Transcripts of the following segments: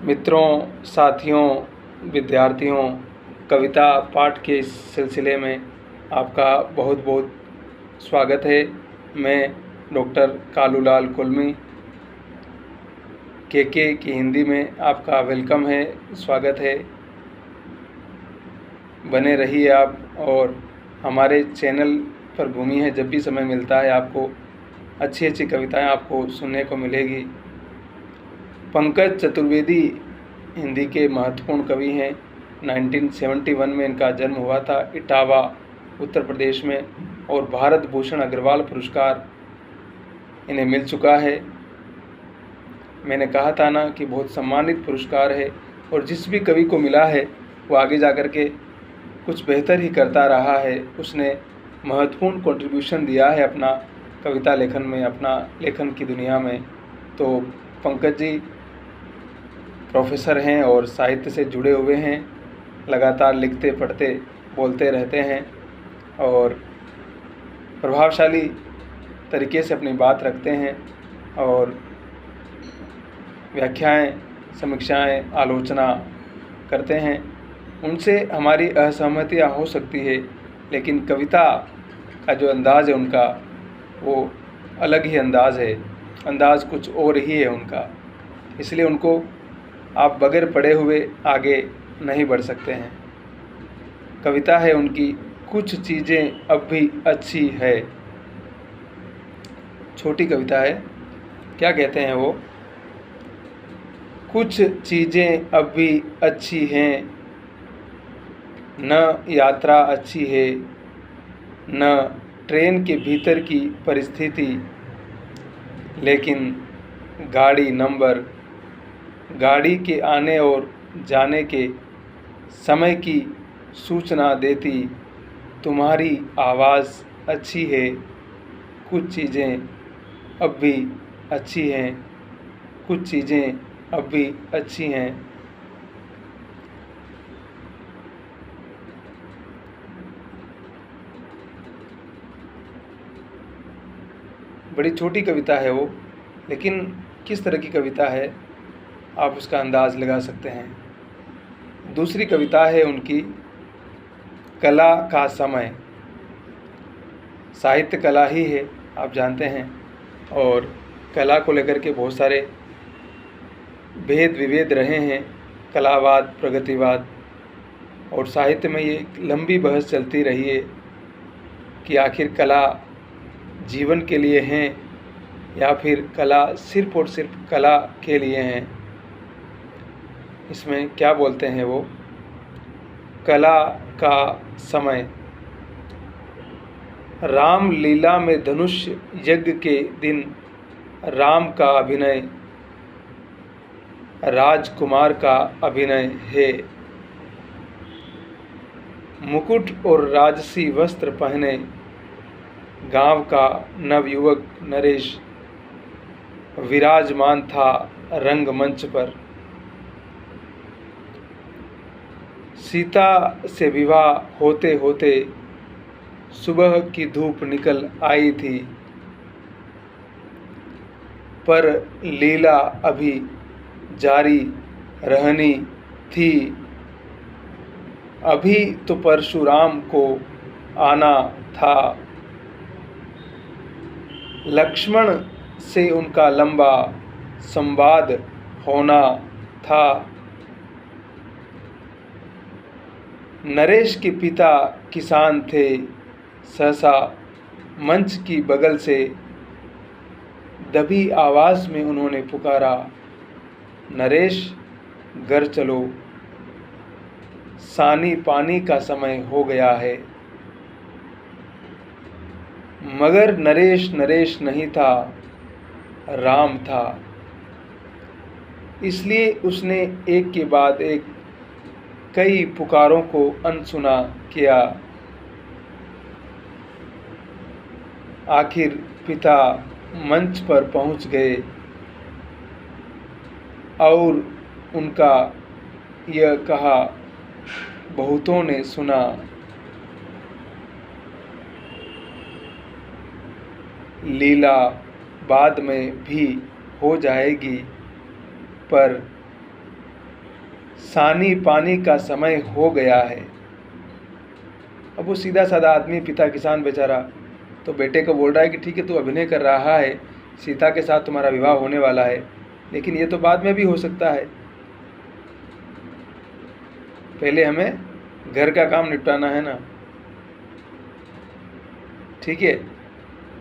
मित्रों, साथियों, विद्यार्थियों, कविता पाठ के इस सिलसिले में आपका बहुत बहुत स्वागत है। मैं डॉक्टर कालूलाल कुलमी के की हिंदी में आपका वेलकम है, स्वागत है। बने रहिए आप और हमारे चैनल पर घूमिए। जब भी समय मिलता है आपको अच्छी अच्छी कविताएं आपको सुनने को मिलेगी। पंकज चतुर्वेदी हिंदी के महत्वपूर्ण कवि हैं। 1971 में इनका जन्म हुआ था इटावा, उत्तर प्रदेश में, और भारत भूषण अग्रवाल पुरस्कार इन्हें मिल चुका है। मैंने कहा था ना कि बहुत सम्मानित पुरस्कार है, और जिस भी कवि को मिला है वो आगे जा कर के कुछ बेहतर ही करता रहा है। उसने महत्वपूर्ण कंट्रीब्यूशन दिया है अपना कविता लेखन में, अपना लेखन की दुनिया में। तो पंकज जी प्रोफेसर हैं और साहित्य से जुड़े हुए हैं, लगातार लिखते पढ़ते बोलते रहते हैं और प्रभावशाली तरीके से अपनी बात रखते हैं और व्याख्याएं, समीक्षाएं, आलोचना करते हैं। उनसे हमारी असहमतियां हो सकती है, लेकिन कविता का जो अंदाज़ है उनका, वो अलग ही अंदाज़ है। अंदाज़ कुछ और ही है उनका, इसलिए उनको आप बगैर पढ़े हुए आगे नहीं बढ़ सकते हैं। कविता है उनकी, कुछ चीज़ें अब भी अच्छी है। छोटी कविता है। क्या कहते हैं वो? कुछ चीज़ें अब भी अच्छी हैं, न यात्रा अच्छी है, न ट्रेन के भीतर की परिस्थिति, लेकिन गाड़ी नंबर, गाड़ी के आने और जाने के समय की सूचना देती तुम्हारी आवाज़ अच्छी है। कुछ चीज़ें अब भी अच्छी हैं, कुछ चीज़ें अब भी अच्छी हैं। बड़ी छोटी कविता है वो, लेकिन किस तरह की कविता है आप उसका अंदाज़ लगा सकते हैं। दूसरी कविता है उनकी, कला का समय। साहित्य कला ही है, आप जानते हैं, और कला को लेकर के बहुत सारे भेद विभेद रहे हैं, कलावाद, प्रगतिवाद, और साहित्य में ये लंबी बहस चलती रही है कि आखिर कला जीवन के लिए हैं या फिर कला सिर्फ और सिर्फ कला के लिए हैं। इसमें क्या बोलते हैं वो? कला का समय। राम लीला में धनुष यज्ञ के दिन राम का अभिनय, राजकुमार का अभिनय है। मुकुट और राजसी वस्त्र पहने गांव का नवयुवक नरेश विराजमान था रंगमंच पर। सीता से विवाह होते होते सुबह की धूप निकल आई थी, पर लीला अभी जारी रहनी थी। अभी तो परशुराम को आना था। लक्ष्मण से उनका लंबा संवाद होना था। नरेश के पिता किसान थे, सहसा मंच की बगल से दबी आवाज़ में उन्होंने पुकारा, नरेश घर चलो, सानी पानी का समय हो गया है। मगर नरेश नरेश नहीं था, राम था। इसलिए उसने एक के बाद एक कई पुकारों को अनसुना किया। आखिर पिता मंच पर पहुंच गए और उनका यह कहा बहुतों ने सुना, लीला बाद में भी हो जाएगी, पर सानी पानी का समय हो गया है। अब वो सीधा साधा आदमी, पिता किसान बेचारा, तो बेटे को बोल रहा है कि ठीक है, तू अभिनय कर रहा है, सीता के साथ तुम्हारा विवाह होने वाला है, लेकिन ये तो बाद में भी हो सकता है, पहले हमें घर का काम निपटाना है ना। ठीक है,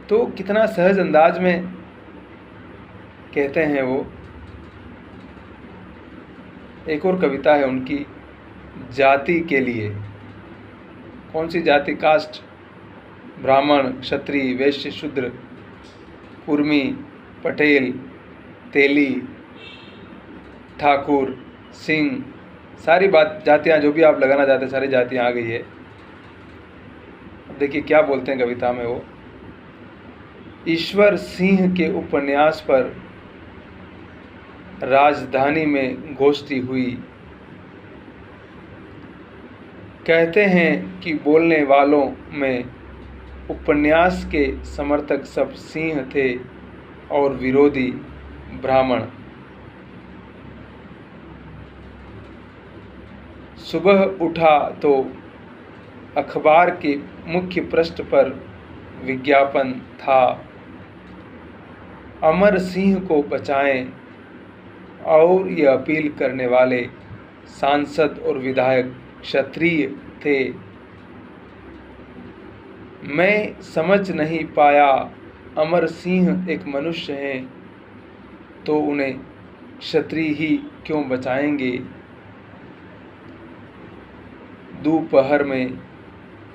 तो कितना सहज अंदाज में कहते हैं वो। एक और कविता है उनकी, जाति के लिए। कौन सी जाति? कास्ट, ब्राह्मण, क्षत्रिय, वैश्य, शूद्र, कुर्मी, पटेल, तेली, ठाकुर, सिंह, सारी बात जातियाँ जो भी आप लगाना चाहते हैं, सारी जातियाँ आ गई है। अब देखिए क्या बोलते हैं कविता में वो। ईश्वर सिंह के उपन्यास पर राजधानी में गोष्ठी हुई। कहते हैं कि बोलने वालों में उपन्यास के समर्थक सब सिंह थे और विरोधी ब्राह्मण। सुबह उठा तो अखबार के मुख्य पृष्ठ पर विज्ञापन था, अमर सिंह को बचाएं, और ये अपील करने वाले सांसद और विधायक क्षत्रिय थे। मैं समझ नहीं पाया, अमर सिंह एक मनुष्य हैं तो उन्हें क्षत्रिय ही क्यों बचाएंगे। दोपहर में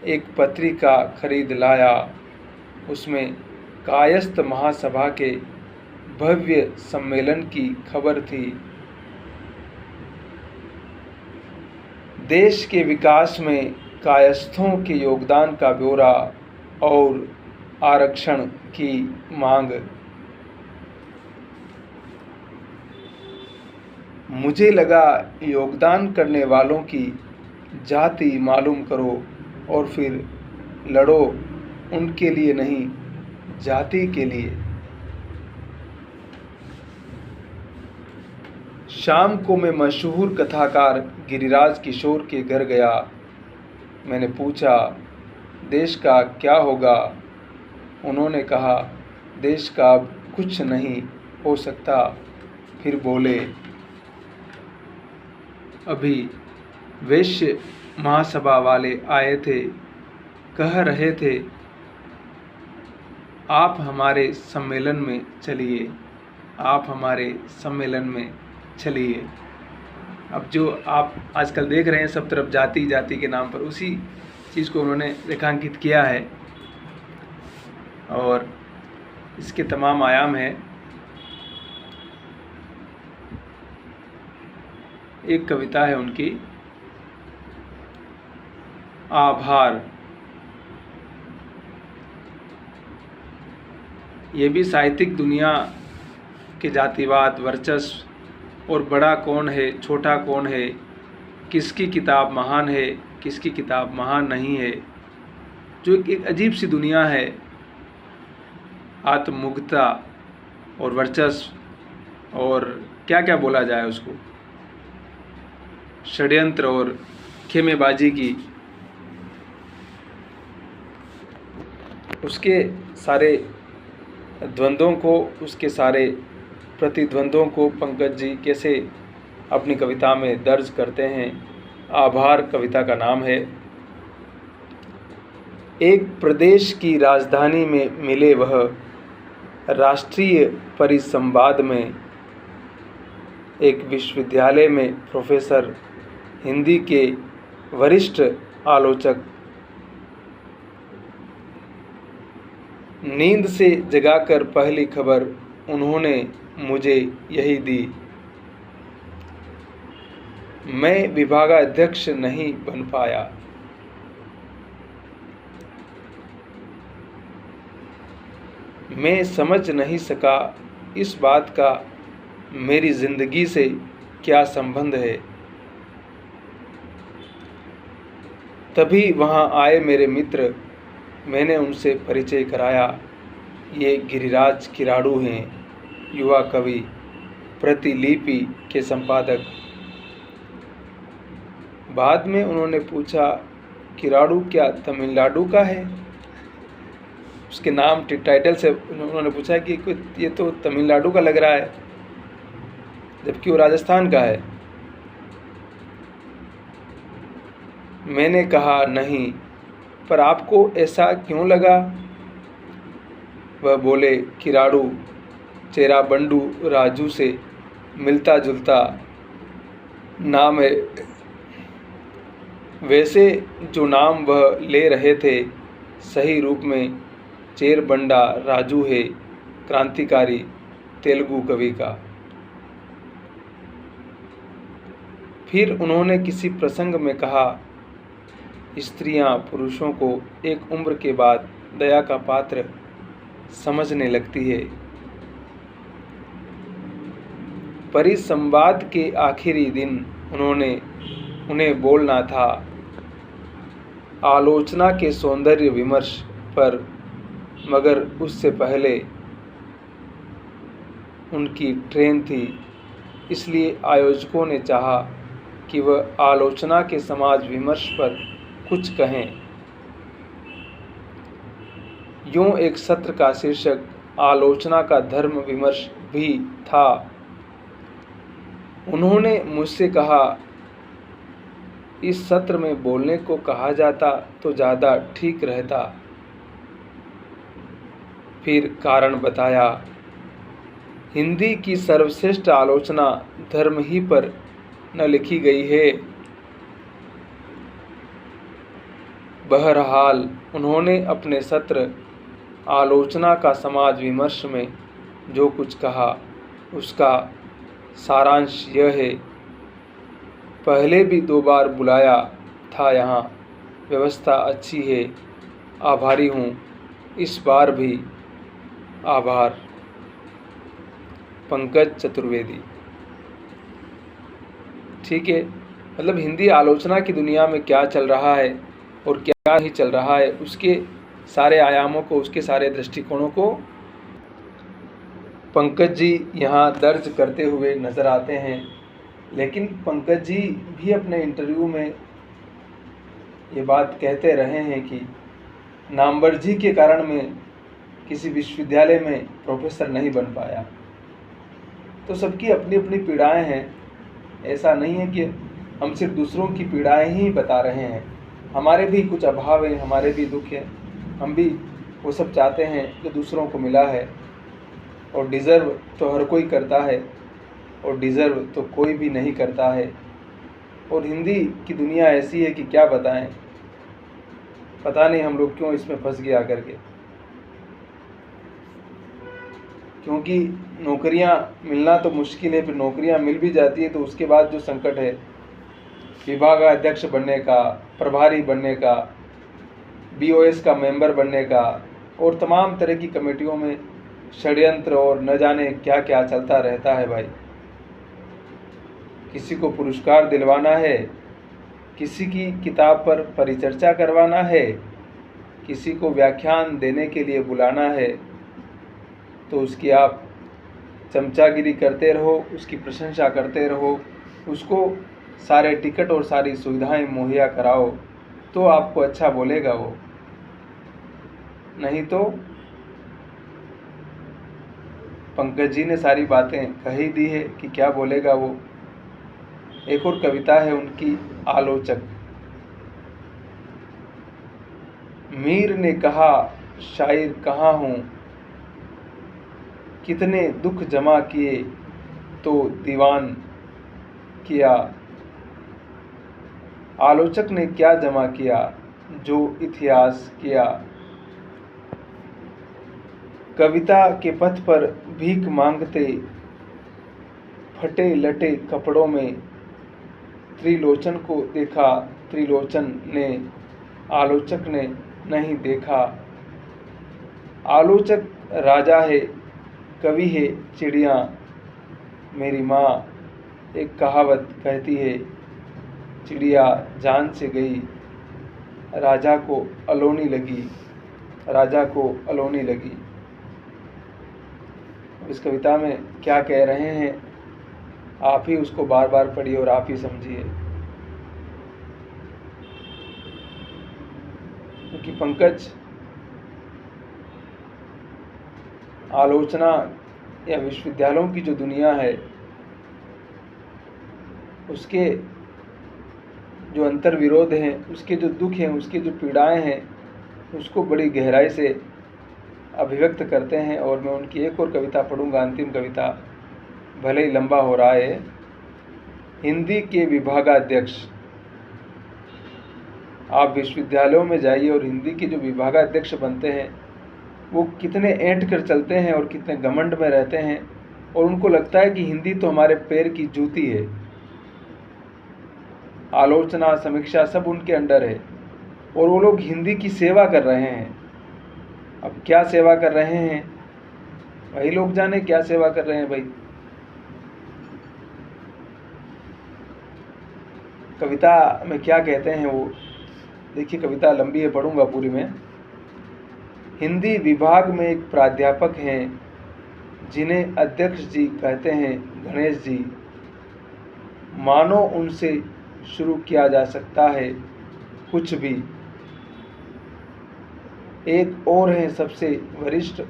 एक पत्रिका खरीद लाया, उसमें कायस्थ महासभा के भव्य सम्मेलन की खबर थी। देश के विकास में कायस्थों के योगदान का ब्यौरा और आरक्षण की मांग। मुझे लगा योगदान करने वालों की जाति मालूम करो और फिर लड़ो, उनके लिए नहीं, जाति के लिए। शाम को मैं मशहूर कथाकार गिरिराज किशोर के घर गया। मैंने पूछा, देश का क्या होगा? उन्होंने कहा, देश का अब कुछ नहीं हो सकता। फिर बोले, अभी वैश्य महासभा वाले आए थे, कह रहे थे आप हमारे सम्मेलन में चलिए, आप हमारे सम्मेलन में चलिए। अब जो आप आजकल देख रहे हैं सब तरफ जाति जाति के नाम पर, उसी चीज़ को उन्होंने रेखांकित किया है और इसके तमाम आयाम हैं। एक कविता है उनकी, आभार। ये भी साहित्यिक दुनिया के जातिवाद, वर्चस्व और बड़ा कौन है, छोटा कौन है, किसकी किताब महान है, किसकी किताब महान नहीं है, जो एक अजीब सी दुनिया है, आत्ममुग्धता और वर्चस्व और क्या क्या बोला जाए उसको, षड्यंत्र और खेमेबाजी की, उसके सारे द्वंद्वों को, उसके सारे प्रतिद्वंद्वों को पंकज जी कैसे अपनी कविता में दर्ज करते हैं। आभार कविता का नाम है। एक प्रदेश की राजधानी में मिले वह, राष्ट्रीय परिसंवाद में एक विश्वविद्यालय में प्रोफेसर, हिंदी के वरिष्ठ आलोचक, नींद से जगाकर पहली खबर उन्होंने मुझे यही दी। मैं विभागाध्यक्ष नहीं बन पाया। मैं समझ नहीं सका इस बात का मेरी जिंदगी से क्या संबंध है। तभी वहाँ आए मेरे मित्र, मैंने उनसे परिचय कराया। ये गिरिराज किराड़ू हैं, युवा कवि, प्रतिलिपि के संपादक। बाद में उन्होंने पूछा, किराड़ू क्या तमिलनाडु का है? उसके नाम टाइटल से उन्होंने पूछा कि ये तो तमिलनाडु का लग रहा है, जबकि वो राजस्थान का है। मैंने कहा, नहीं, पर आपको ऐसा क्यों लगा? वह बोले, किराड़ू चेराबंडू राजू से मिलता जुलता नाम है। वैसे जो नाम वह ले रहे थे सही रूप में चेरबंडा राजू है, क्रांतिकारी तेलुगु कवि का। फिर उन्होंने किसी प्रसंग में कहा, स्त्रियां पुरुषों को एक उम्र के बाद दया का पात्र समझने लगती है। परिसंवाद के आखिरी दिन उन्हें बोलना था आलोचना के सौंदर्य विमर्श पर, मगर उससे पहले उनकी ट्रेन थी, इसलिए आयोजकों ने चाहा कि वह आलोचना के समाज विमर्श पर कुछ कहें। यूं एक सत्र का शीर्षक आलोचना का धर्म विमर्श भी था। उन्होंने मुझसे कहा, इस सत्र में बोलने को कहा जाता तो ज़्यादा ठीक रहता। फिर कारण बताया, हिंदी की सर्वश्रेष्ठ आलोचना धर्म ही पर न लिखी गई है। बहरहाल उन्होंने अपने सत्र आलोचना का समाज विमर्श में जो कुछ कहा उसका सारांश यह है, पहले भी 2 बार बुलाया था, यहाँ व्यवस्था अच्छी है, आभारी हूँ, इस बार भी आभार। पंकज चतुर्वेदी। ठीक है, मतलब हिंदी आलोचना की दुनिया में क्या चल रहा है और क्या नहीं चल रहा है, उसके सारे आयामों को, उसके सारे दृष्टिकोणों को पंकज जी यहाँ दर्ज करते हुए नज़र आते हैं। लेकिन पंकज जी भी अपने इंटरव्यू में ये बात कहते रहे हैं कि नामवर्जी के कारण मैं किसी विश्वविद्यालय में प्रोफेसर नहीं बन पाया। तो सबकी अपनी अपनी पीड़ाएं हैं, ऐसा नहीं है कि हम सिर्फ दूसरों की पीड़ाएं ही बता रहे हैं। हमारे भी कुछ अभाव हैं, हमारे भी दुख हैं, हम भी वो सब चाहते हैं जो दूसरों को मिला है। और डिज़र्व तो हर कोई करता है और डिज़र्व तो कोई भी नहीं करता है। और हिंदी की दुनिया ऐसी है कि क्या बताएं, पता नहीं हम लोग क्यों इसमें फंस गया करके। क्योंकि नौकरियां मिलना तो मुश्किल है, फिर नौकरियां मिल भी जाती है तो उसके बाद जो संकट है, विभागाध्यक्ष बनने का, प्रभारी बनने का, BOS का मेंबर बनने का, और तमाम तरह की कमेटियों में षड्यंत्र और न जाने क्या क्या चलता रहता है भाई। किसी को पुरस्कार दिलवाना है, किसी की किताब पर परिचर्चा करवाना है, किसी को व्याख्यान देने के लिए बुलाना है, तो उसकी आप चमचागिरी करते रहो, उसकी प्रशंसा करते रहो, उसको सारे टिकट और सारी सुविधाएं मुहैया कराओ, तो आपको अच्छा बोलेगा वो। नहीं तो पंकज जी ने सारी बातें कह ही दी है कि क्या बोलेगा वो। एक और कविता है उनकी, आलोचक। मीर ने कहा, शायर कहाँ हूँ, कितने दुख जमा किए तो दीवान किया। आलोचक ने क्या जमा किया, जो इतिहास किया। कविता के पथ पर भीख मांगते, फटे लटे कपड़ों में त्रिलोचन को देखा। त्रिलोचन ने आलोचक ने नहीं देखा। आलोचक राजा है, कवि है चिड़िया। मेरी माँ एक कहावत कहती है, चिड़िया जान से गई, राजा को अलोनी लगी, राजा को अलोनी लगी। इस कविता में क्या कह रहे हैं, आप ही उसको बार बार पढ़िए और आप ही समझिए। कि पंकज आलोचना या विश्वविद्यालयों की जो दुनिया है उसके जो अंतर्विरोध हैं, उसके जो दुख हैं, उसकी जो पीड़ाएं हैं, उसको बड़ी गहराई से अभिव्यक्त करते हैं। और मैं उनकी एक और कविता पढ़ूंगा, अंतिम कविता, भले ही लंबा हो रहा है। हिंदी के विभागाध्यक्ष, आप विश्वविद्यालयों में जाइए और हिंदी के जो विभागाध्यक्ष बनते हैं वो कितने ऐंठ कर चलते हैं और कितने घमंड में रहते हैं, और उनको लगता है कि हिंदी तो हमारे पैर की जूती है। आलोचना, समीक्षा सब उनके अंडर है, और वो लोग हिंदी की सेवा कर रहे हैं। अब क्या सेवा कर रहे हैं वही लोग जाने, क्या सेवा कर रहे हैं भाई। कविता में क्या कहते हैं वो देखिए, कविता लंबी है, पढ़ूंगा पूरी में। हिंदी विभाग में एक प्राध्यापक हैं जिन्हें अध्यक्ष जी कहते हैं, गणेश जी। मानो उनसे शुरू किया जा सकता है कुछ भी। एक और हैं सबसे वरिष्ठ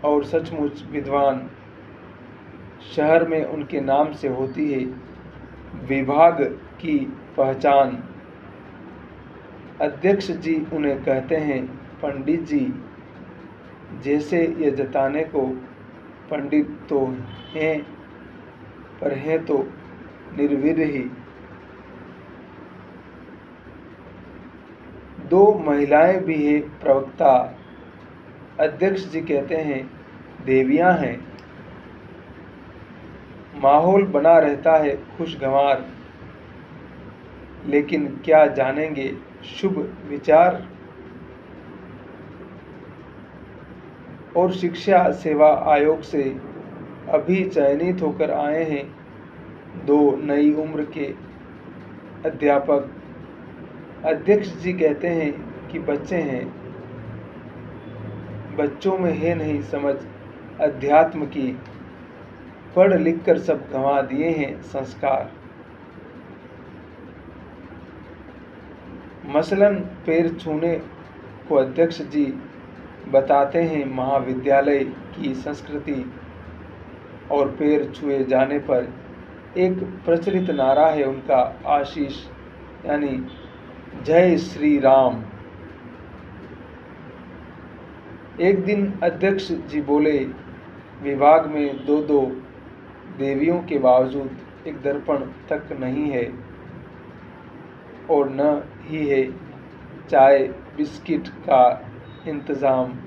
और सचमुच विद्वान, शहर में उनके नाम से होती है विभाग की पहचान। अध्यक्ष जी उन्हें कहते हैं पंडित जी, जैसे ये जताने को पंडित तो हैं पर हैं तो निर्वीर ही। दो महिलाएं भी हैं प्रवक्ता, अध्यक्ष जी कहते हैं देवियां हैं। माहौल बना रहता है खुशगवार, लेकिन क्या जानेंगे शुभ विचार। और शिक्षा सेवा आयोग से अभी चयनित होकर आए हैं दो नई उम्र के अध्यापक। अध्यक्ष जी कहते हैं कि बच्चे हैं, बच्चों में है नहीं समझ अध्यात्म की, पढ़ लिख कर सब गंवा दिए हैं संस्कार। मसलन पैर छूने को अध्यक्ष जी बताते हैं महाविद्यालय की संस्कृति, और पैर छुए जाने पर एक प्रचलित नारा है उनका आशीष, यानी जय श्री राम। एक दिन अध्यक्ष जी बोले, विभाग में दो दो देवियों के बावजूद एक दर्पण तक नहीं है, और न ही है चाय बिस्किट का इंतज़ाम।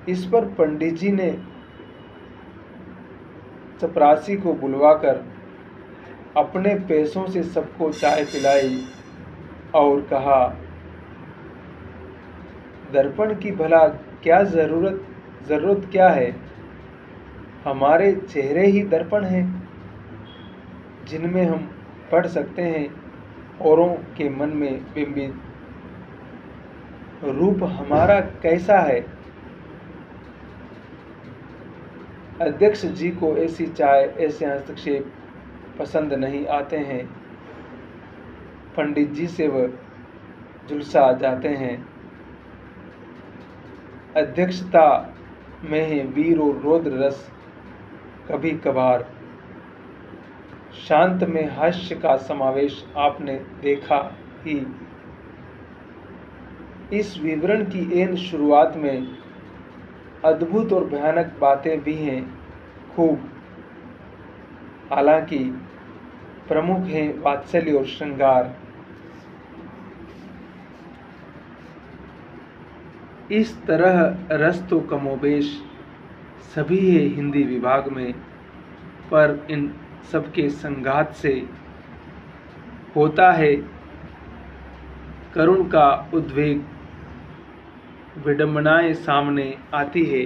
इस पर पंडित जी ने चपरासी को बुलवाकर अपने पैसों से सबको चाय पिलाई और कहा, दर्पण की भला क्या ज़रूरत क्या है, हमारे चेहरे ही दर्पण हैं जिनमें हम पढ़ सकते हैं औरों के मन में बिंबित रूप हमारा कैसा है। अध्यक्ष जी को ऐसी चाय, ऐसे हस्तक्षेप पसंद नहीं आते हैं। पंडित जी से वह झुलसा जाते हैं। अध्यक्षता में है वीर और रौद्र रस, कभी कभार शांत में हास्य का समावेश आपने देखा ही। इस विवरण की एन शुरुआत में अद्भुत और भयानक बातें भी हैं खूब। हालांकि प्रमुख हैं वात्सल्य और श्रृंगार। इस तरह रस तो कमोबेश सभी है हिंदी विभाग में, पर इन सबके संघात से होता है करुण का उद्वेग, विडंबनाएं सामने आती है।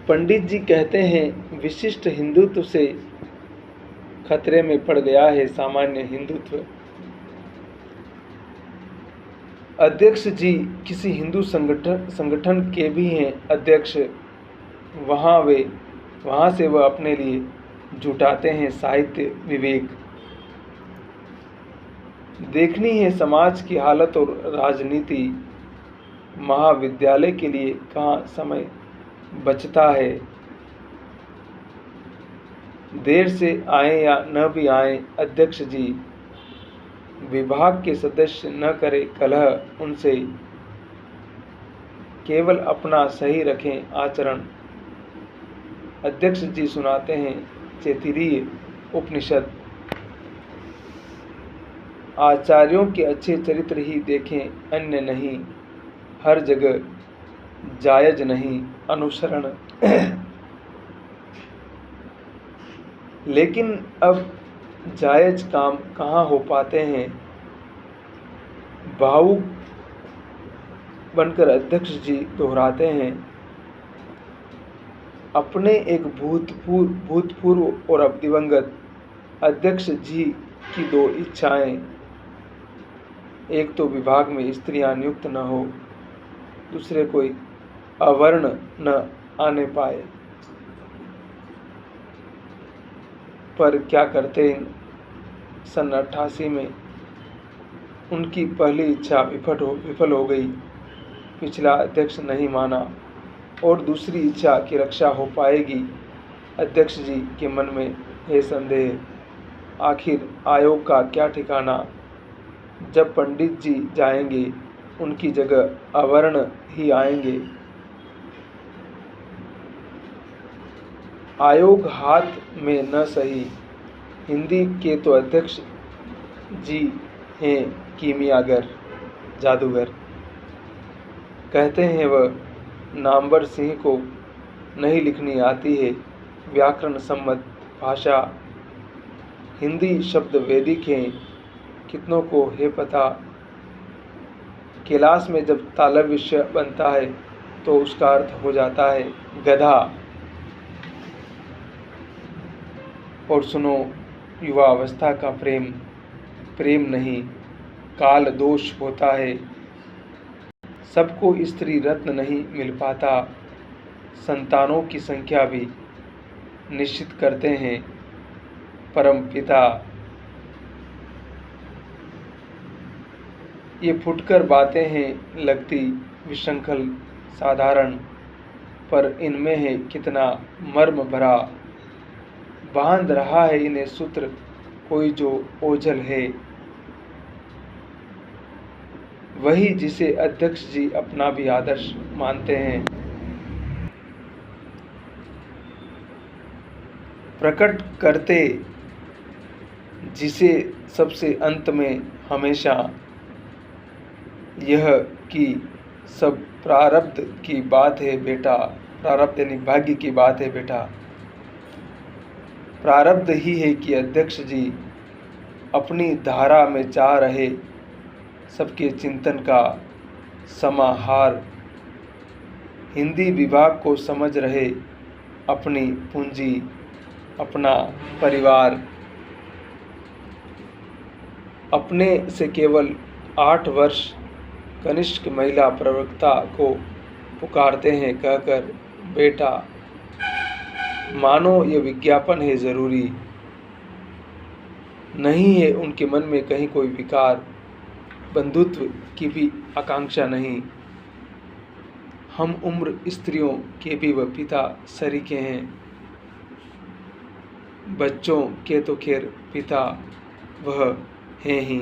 पंडित जी कहते हैं विशिष्ट हिंदुत्व से खतरे में पड़ गया है सामान्य हिंदुत्व। अध्यक्ष जी किसी हिंदू संगठन के भी हैं अध्यक्ष, वहाँ से वह अपने लिए जुटाते हैं साहित्य विवेक। देखनी है समाज की हालत और राजनीति, महाविद्यालय के लिए कहाँ समय बचता है। देर से आए या न भी आए अध्यक्ष जी, विभाग के सदस्य न करे कलह उनसे, केवल अपना सही रखें आचरण। अध्यक्ष जी सुनाते हैं तैत्तिरीय उपनिषद। आचार्यों के अच्छे चरित्र ही देखें, अन्य नहीं, हर जगह जायज नहीं अनुसरण। लेकिन अब जायज काम कहाँ हो पाते हैं। भावुक बनकर अध्यक्ष जी दोहराते हैं, अपने एक भूतपूर्व और अब दिवंगत अध्यक्ष जी की दो इच्छाएं, एक तो विभाग में स्त्रियां नियुक्त न हो, दूसरे कोई अवर्ण न आने पाए। पर क्या करते, सन 88 में उनकी पहली इच्छा विफल हो गई। पिछला अध्यक्ष नहीं माना और दूसरी इच्छा की रक्षा हो पाएगी, अध्यक्ष जी के मन में है संदेह। आखिर आयोग का क्या ठिकाना। जब पंडित जी जाएंगे उनकी जगह अवर्ण ही आएंगे। आयोग हाथ में न सही, हिंदी के तो अध्यक्ष जी हैं कीमियागर, जादूगर। कहते हैं वह नामवर सिंह को नहीं लिखनी आती है व्याकरण सम्मत भाषा। हिंदी शब्द वैदिक हैं, कितनों को है पता। क्लास में जब तालव्य बनता है तो उसका अर्थ हो जाता है गधा। और सुनो, युवा अवस्था का प्रेम नहीं, काल दोष होता है। सबको स्त्री रत्न नहीं मिल पाता, संतानों की संख्या भी निश्चित करते हैं परम पिता। ये फुटकर बातें हैं लगती विशृंखल साधारण, पर इनमें है कितना मर्म भरा। बांध रहा है इन्हें सूत्र कोई जो ओझल है, वही जिसे अध्यक्ष जी अपना भी आदर्श मानते हैं। प्रकट करते जिसे सबसे अंत में हमेशा, यह कि सब प्रारब्ध की बात है बेटा। प्रारब्ध यानी भाग्य की बात है बेटा। प्रारब्ध ही है कि अध्यक्ष जी अपनी धारा में चाह रहे सबके चिंतन का समाहार। हिंदी विभाग को समझ रहे अपनी पूंजी, अपना परिवार। अपने से केवल 8 वर्ष कनिष्ठ महिला प्रवक्ता को पुकारते हैं कहकर, बेटा मानो ये विज्ञापन है ज़रूरी। नहीं है उनके मन में कहीं कोई विकार, बंधुत्व की भी आकांक्षा नहीं। हम उम्र स्त्रियों के भी वह पिता सरीखे हैं, बच्चों के तो खैर पिता वह हैं ही।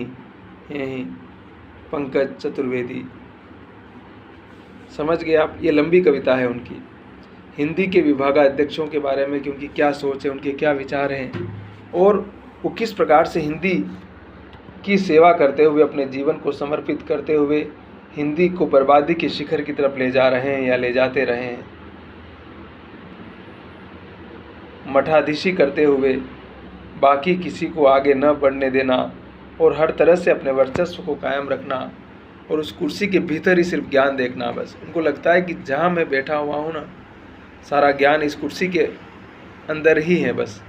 पंकज चतुर्वेदी। समझ गए आप, ये लंबी कविता है उनकी हिंदी के विभागाध्यक्षों के बारे में, क्योंकि क्या सोच है उनके, क्या विचार हैं और वो किस प्रकार से हिंदी की सेवा करते हुए, अपने जीवन को समर्पित करते हुए हिंदी को बर्बादी के शिखर की तरफ ले जा रहे हैं या ले जाते रहे हैं। मठाधीशी करते हुए बाकी किसी को आगे न बढ़ने देना और हर तरह से अपने वर्चस्व को कायम रखना और उस कुर्सी के भीतर ही सिर्फ ज्ञान देखना। बस उनको लगता है कि जहाँ मैं बैठा हुआ हूँ ना, सारा ज्ञान इस कुर्सी के अंदर ही है बस।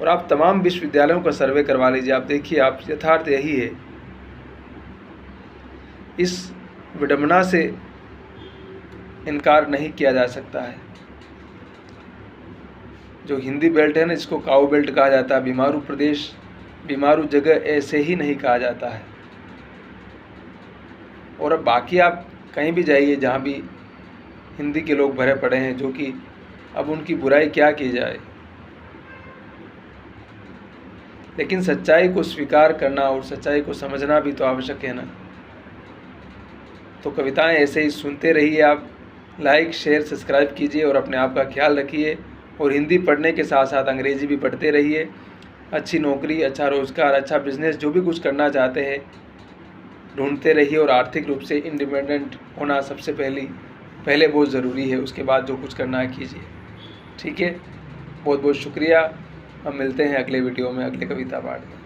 और आप तमाम विश्वविद्यालयों का सर्वे करवा लीजिए, आप देखिए, आप यथार्थ यही है। इस विडंबना से इनकार नहीं किया जा सकता है। जो हिंदी बेल्ट है ना, जिसको काऊ बेल्ट कहा जाता है, बीमारू प्रदेश बीमारू जगह ऐसे ही नहीं कहा जाता है। और अब बाकी आप कहीं भी जाइए जहाँ भी हिंदी के लोग भरे पड़े हैं, जो कि अब उनकी बुराई क्या की जाए, लेकिन सच्चाई को स्वीकार करना और सच्चाई को समझना भी तो आवश्यक है ना। तो कविताएं ऐसे ही सुनते रहिए आप। लाइक शेयर सब्सक्राइब कीजिए और अपने आप का ख्याल रखिए। और हिंदी पढ़ने के साथ साथ अंग्रेजी भी पढ़ते रहिए। अच्छी नौकरी, अच्छा रोज़गार, अच्छा बिजनेस, जो भी कुछ करना चाहते हैं ढूंढते रहिए। और आर्थिक रूप से इंडिपेंडेंट होना सबसे पहले बहुत ज़रूरी है। उसके बाद जो कुछ करना है कीजिए। ठीक है, बहुत बहुत शुक्रिया। हम मिलते हैं अगले वीडियो में, अगले कविता पाठ में।